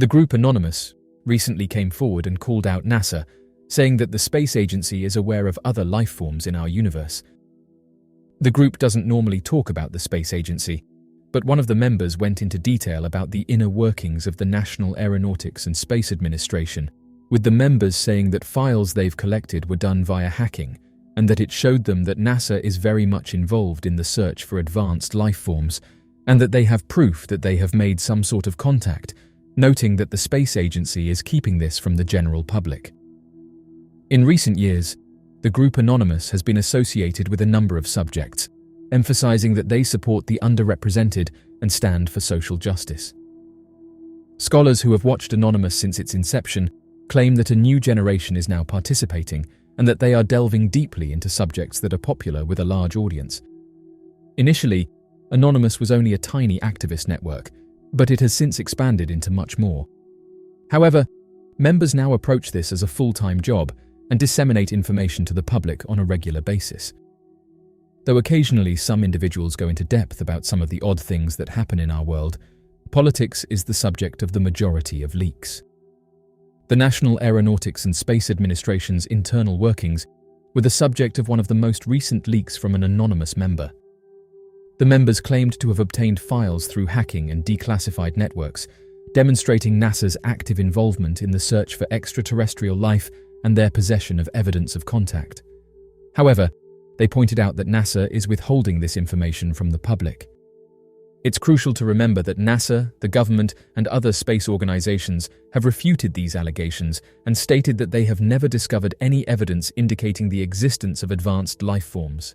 The group Anonymous recently came forward and called out NASA, saying that the space agency is aware of other life forms in our universe. The group doesn't normally talk about the space agency, but one of the members went into detail about the inner workings of the National Aeronautics and Space Administration, with the members saying that files they've collected were done via hacking, and that it showed them that NASA is very much involved in the search for advanced life forms, and that they have proof that they have made some sort of contact, noting that the space agency is keeping this from the general public. In recent years, the group Anonymous has been associated with a number of subjects, emphasizing that they support the underrepresented and stand for social justice. Scholars who have watched Anonymous since its inception claim that a new generation is now participating and that they are delving deeply into subjects that are popular with a large audience. Initially, Anonymous was only a tiny activist network, but it has since expanded into much more. However, members now approach this as a full-time job and disseminate information to the public on a regular basis. Though occasionally some individuals go into depth about some of the odd things that happen in our world, politics is the subject of the majority of leaks. The National Aeronautics and Space Administration's internal workings were the subject of one of the most recent leaks from an anonymous member. The members claimed to have obtained files through hacking and declassified networks, demonstrating NASA's active involvement in the search for extraterrestrial life and their possession of evidence of contact. However, they pointed out that NASA is withholding this information from the public. It's crucial to remember that NASA, the government, and other space organizations have refuted these allegations and stated that they have never discovered any evidence indicating the existence of advanced life forms.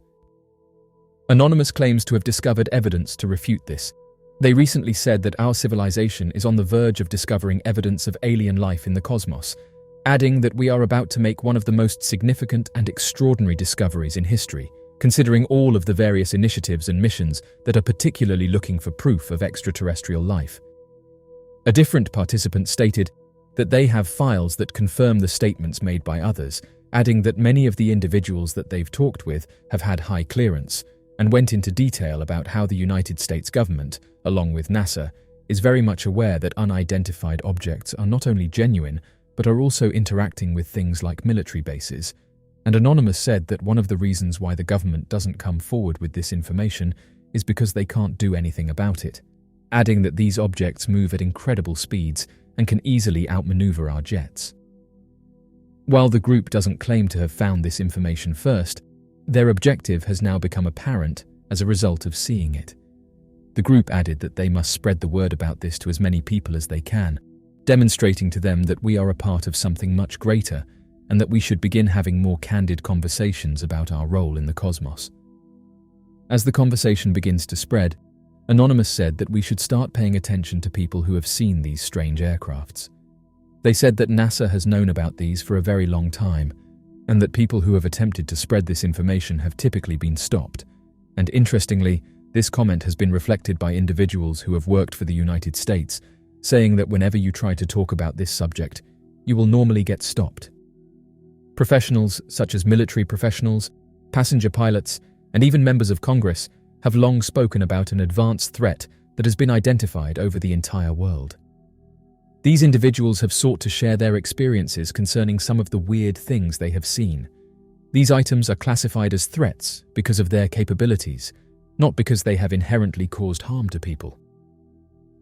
Anonymous claims to have discovered evidence to refute this. They recently said that our civilization is on the verge of discovering evidence of alien life in the cosmos, adding that we are about to make one of the most significant and extraordinary discoveries in history, considering all of the various initiatives and missions that are particularly looking for proof of extraterrestrial life. A different participant stated that they have files that confirm the statements made by others, adding that many of the individuals that they've talked with have had high clearance, and went into detail about how the United States government, along with NASA, is very much aware that unidentified objects are not only genuine, but are also interacting with things like military bases. And Anonymous said that one of the reasons why the government doesn't come forward with this information is because they can't do anything about it, adding that these objects move at incredible speeds and can easily outmaneuver our jets. While the group doesn't claim to have found this information first, their objective has now become apparent as a result of seeing it. The group added that they must spread the word about this to as many people as they can, demonstrating to them that we are a part of something much greater and that we should begin having more candid conversations about our role in the cosmos. As the conversation begins to spread, Anonymous said that we should start paying attention to people who have seen these strange aircrafts. They said that NASA has known about these for a very long time, and that people who have attempted to spread this information have typically been stopped. And interestingly, this comment has been reflected by individuals who have worked for the United States, saying that whenever you try to talk about this subject, you will normally get stopped. Professionals such as military professionals, passenger pilots, and even members of Congress have long spoken about an advanced threat that has been identified over the entire world. These individuals have sought to share their experiences concerning some of the weird things they have seen. These items are classified as threats because of their capabilities, not because they have inherently caused harm to people.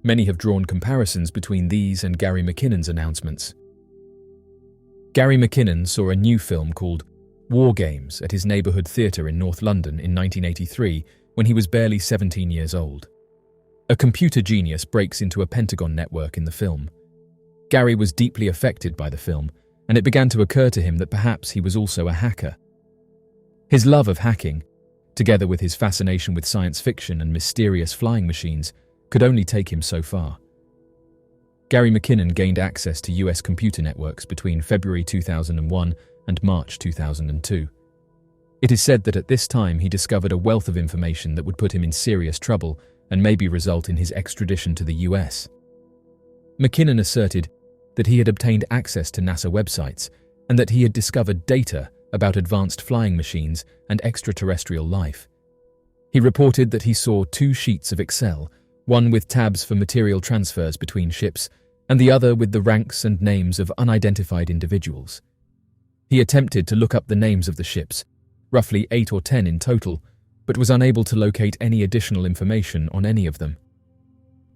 Many have drawn comparisons between these and Gary McKinnon's announcements. Gary McKinnon saw a new film called War Games at his neighborhood theater in North London in 1983 when he was barely 17 years old. A computer genius breaks into a Pentagon network in the film. Gary was deeply affected by the film, and it began to occur to him that perhaps he was also a hacker. His love of hacking, together with his fascination with science fiction and mysterious flying machines, could only take him so far. Gary McKinnon gained access to US computer networks between February 2001 and March 2002. It is said that at this time he discovered a wealth of information that would put him in serious trouble and maybe result in his extradition to the US. McKinnon asserted that he had obtained access to NASA websites and that he had discovered data about advanced flying machines and extraterrestrial life. He reported that he saw 2 sheets of Excel, one with tabs for material transfers between ships and the other with the ranks and names of unidentified individuals. He attempted to look up the names of the ships, roughly 8 or 10 in total, but was unable to locate any additional information on any of them.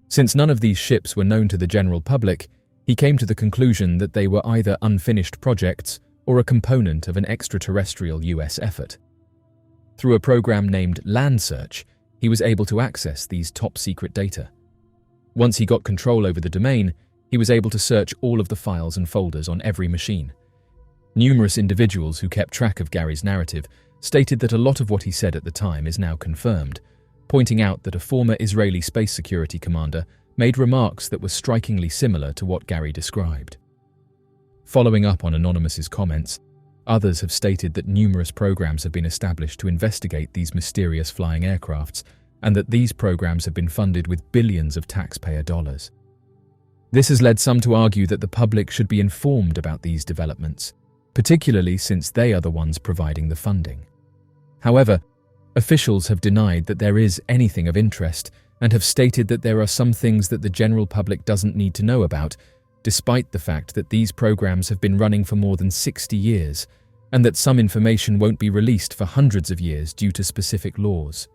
Since none of these ships were known to the general public, he came to the conclusion that they were either unfinished projects or a component of an extraterrestrial US effort. Through a program named Land Search, he was able to access these top-secret data. Once he got control over the domain, he was able to search all of the files and folders on every machine. Numerous individuals who kept track of Gary's narrative stated that a lot of what he said at the time is now confirmed, pointing out that a former Israeli space security commander made remarks that were strikingly similar to what Gary described. Following up on Anonymous's comments, others have stated that numerous programs have been established to investigate these mysterious flying aircrafts, and that these programs have been funded with billions of taxpayer dollars. This has led some to argue that the public should be informed about these developments, particularly since they are the ones providing the funding. However, officials have denied that there is anything of interest and have stated that there are some things that the general public doesn't need to know about, despite the fact that these programs have been running for more than 60 years, and that some information won't be released for hundreds of years due to specific laws.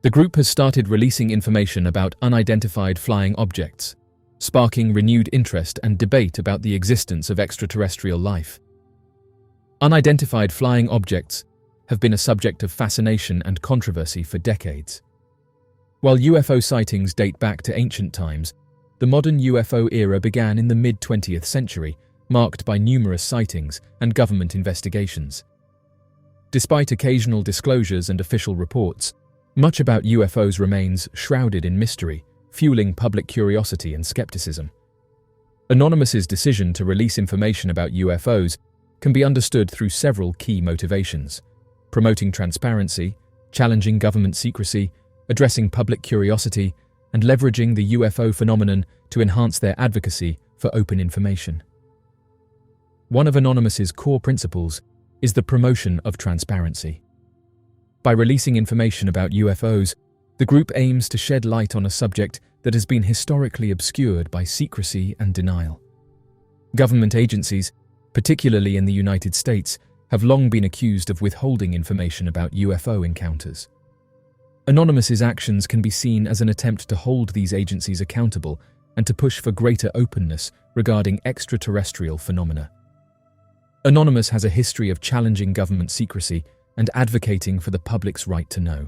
The group has started releasing information about unidentified flying objects, sparking renewed interest and debate about the existence of extraterrestrial life. Unidentified flying objects have been a subject of fascination and controversy for decades. While UFO sightings date back to ancient times, the modern UFO era began in the mid-20th century, marked by numerous sightings and government investigations. Despite occasional disclosures and official reports, much about UFOs remains shrouded in mystery, fueling public curiosity and skepticism. Anonymous's decision to release information about UFOs can be understood through several key motivations: promoting transparency, challenging government secrecy, addressing public curiosity, and leveraging the UFO phenomenon to enhance their advocacy for open information. One of Anonymous's core principles is the promotion of transparency. By releasing information about UFOs, the group aims to shed light on a subject that has been historically obscured by secrecy and denial. Government agencies, particularly in the United States, have long been accused of withholding information about UFO encounters. Anonymous's actions can be seen as an attempt to hold these agencies accountable and to push for greater openness regarding extraterrestrial phenomena. Anonymous has a history of challenging government secrecy and advocating for the public's right to know.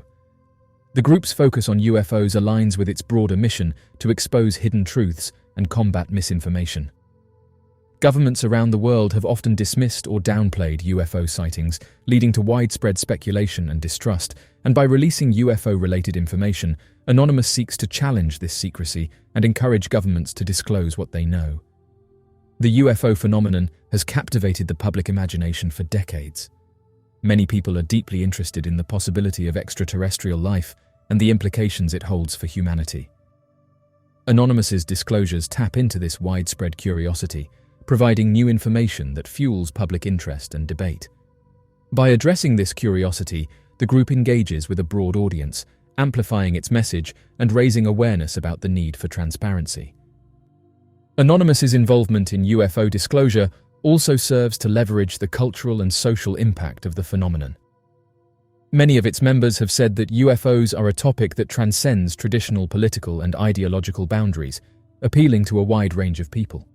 The group's focus on UFOs aligns with its broader mission to expose hidden truths and combat misinformation. Governments around the world have often dismissed or downplayed UFO sightings, leading to widespread speculation and distrust, and by releasing UFO-related information, Anonymous seeks to challenge this secrecy and encourage governments to disclose what they know. The UFO phenomenon has captivated the public imagination for decades. Many people are deeply interested in the possibility of extraterrestrial life and the implications it holds for humanity. Anonymous's disclosures tap into this widespread curiosity, providing new information that fuels public interest and debate. By addressing this curiosity, the group engages with a broad audience, amplifying its message and raising awareness about the need for transparency. Anonymous's involvement in UFO disclosure also serves to leverage the cultural and social impact of the phenomenon. Many of its members have said that UFOs are a topic that transcends traditional political and ideological boundaries, appealing to a wide range of people.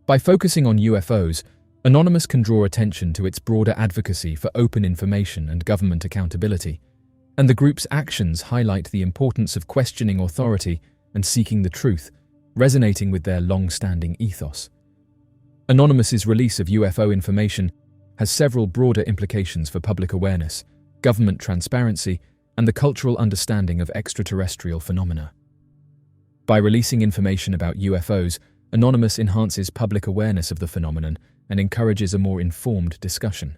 By focusing on UFOs, Anonymous can draw attention to its broader advocacy for open information and government accountability, and the group's actions highlight the importance of questioning authority and seeking the truth, resonating with their long-standing ethos. Anonymous's release of UFO information has several broader implications for public awareness, government transparency, and the cultural understanding of extraterrestrial phenomena. By releasing information about UFOs, Anonymous enhances public awareness of the phenomenon and encourages a more informed discussion.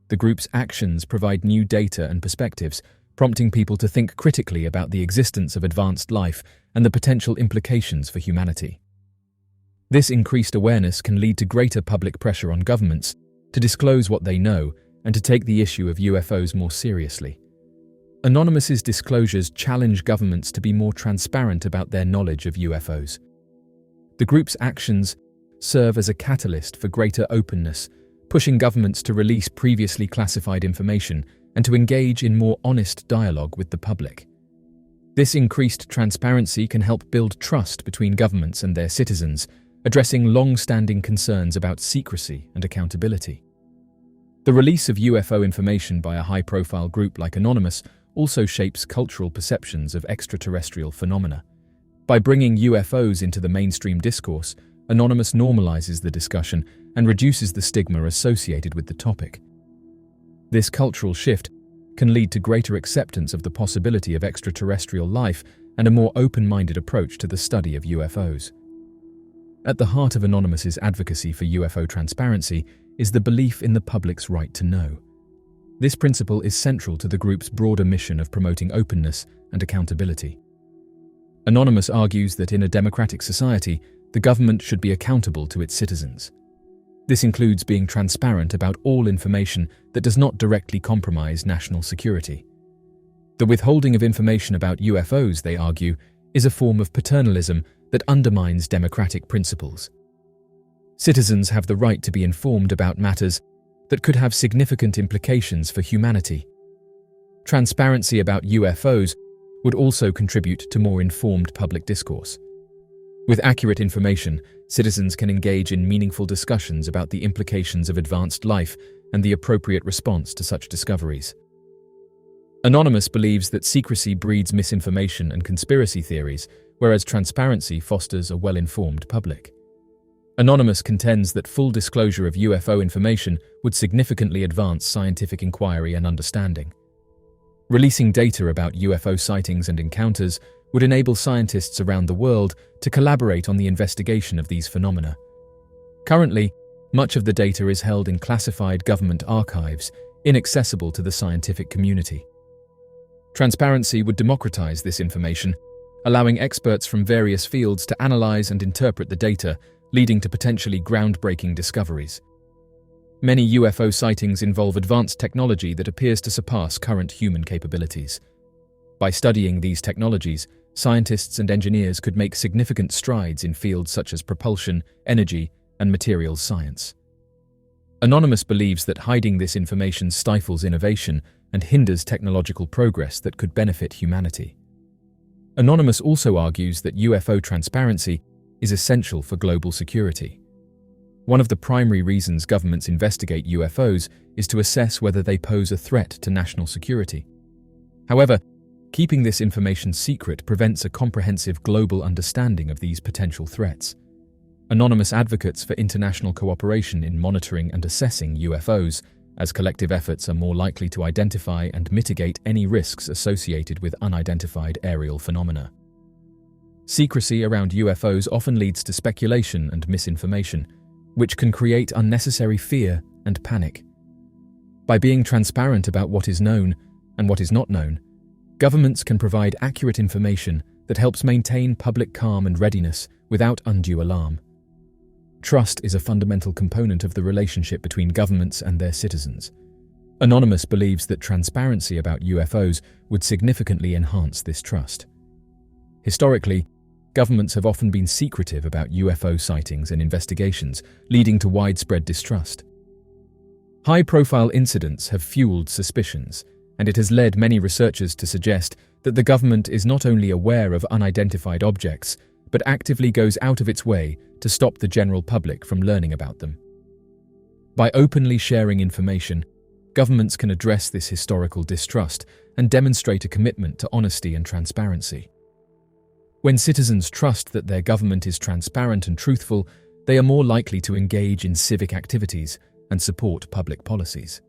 The group's actions provide new data and perspectives, prompting people to think critically about the existence of advanced life and the potential implications for humanity. This increased awareness can lead to greater public pressure on governments to disclose what they know and to take the issue of UFOs more seriously. Anonymous's disclosures challenge governments to be more transparent about their knowledge of UFOs. The group's actions serve as a catalyst for greater openness, pushing governments to release previously classified information and to engage in more honest dialogue with the public. This increased transparency can help build trust between governments and their citizens, addressing long-standing concerns about secrecy and accountability. The release of UFO information by a high-profile group like Anonymous also shapes cultural perceptions of extraterrestrial phenomena. By bringing UFOs into the mainstream discourse, Anonymous normalizes the discussion and reduces the stigma associated with the topic. This cultural shift can lead to greater acceptance of the possibility of extraterrestrial life and a more open-minded approach to the study of UFOs. At the heart of Anonymous's advocacy for UFO transparency is the belief in the public's right to know. This principle is central to the group's broader mission of promoting openness and accountability. Anonymous argues that in a democratic society, the government should be accountable to its citizens. This includes being transparent about all information that does not directly compromise national security. The withholding of information about UFOs, they argue, is a form of paternalism that undermines democratic principles. Citizens have the right to be informed about matters that could have significant implications for humanity. Transparency about UFOs would also contribute to more informed public discourse. With accurate information, citizens can engage in meaningful discussions about the implications of advanced life and the appropriate response to such discoveries. Anonymous believes that secrecy breeds misinformation and conspiracy theories, whereas transparency fosters a well-informed public. Anonymous contends that full disclosure of UFO information would significantly advance scientific inquiry and understanding. Releasing data about UFO sightings and encounters would enable scientists around the world to collaborate on the investigation of these phenomena. Currently, much of the data is held in classified government archives, inaccessible to the scientific community. Transparency would democratize this information, allowing experts from various fields to analyze and interpret the data, leading to potentially groundbreaking discoveries. Many UFO sightings involve advanced technology that appears to surpass current human capabilities. By studying these technologies, scientists and engineers could make significant strides in fields such as propulsion, energy, and materials science. Anonymous believes that hiding this information stifles innovation and hinders technological progress that could benefit humanity. Anonymous also argues that UFO transparency is essential for global security. One of the primary reasons governments investigate UFOs is to assess whether they pose a threat to national security. However, keeping this information secret prevents a comprehensive global understanding of these potential threats. Anonymous advocates for international cooperation in monitoring and assessing UFOs, as collective efforts are more likely to identify and mitigate any risks associated with unidentified aerial phenomena. Secrecy around UFOs often leads to speculation and misinformation, which can create unnecessary fear and panic. By being transparent about what is known and what is not known, governments can provide accurate information that helps maintain public calm and readiness without undue alarm. Trust is a fundamental component of the relationship between governments and their citizens. Anonymous believes that transparency about UFOs would significantly enhance this trust. Historically, governments have often been secretive about UFO sightings and investigations, leading to widespread distrust. High-profile incidents have fueled suspicions, and it has led many researchers to suggest that the government is not only aware of unidentified objects, but actively goes out of its way to stop the general public from learning about them. By openly sharing information, governments can address this historical distrust and demonstrate a commitment to honesty and transparency. When citizens trust that their government is transparent and truthful, they are more likely to engage in civic activities and support public policies.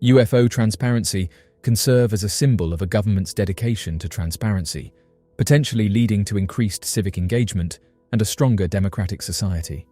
UFO transparency can serve as a symbol of a government's dedication to transparency, potentially leading to increased civic engagement and a stronger democratic society.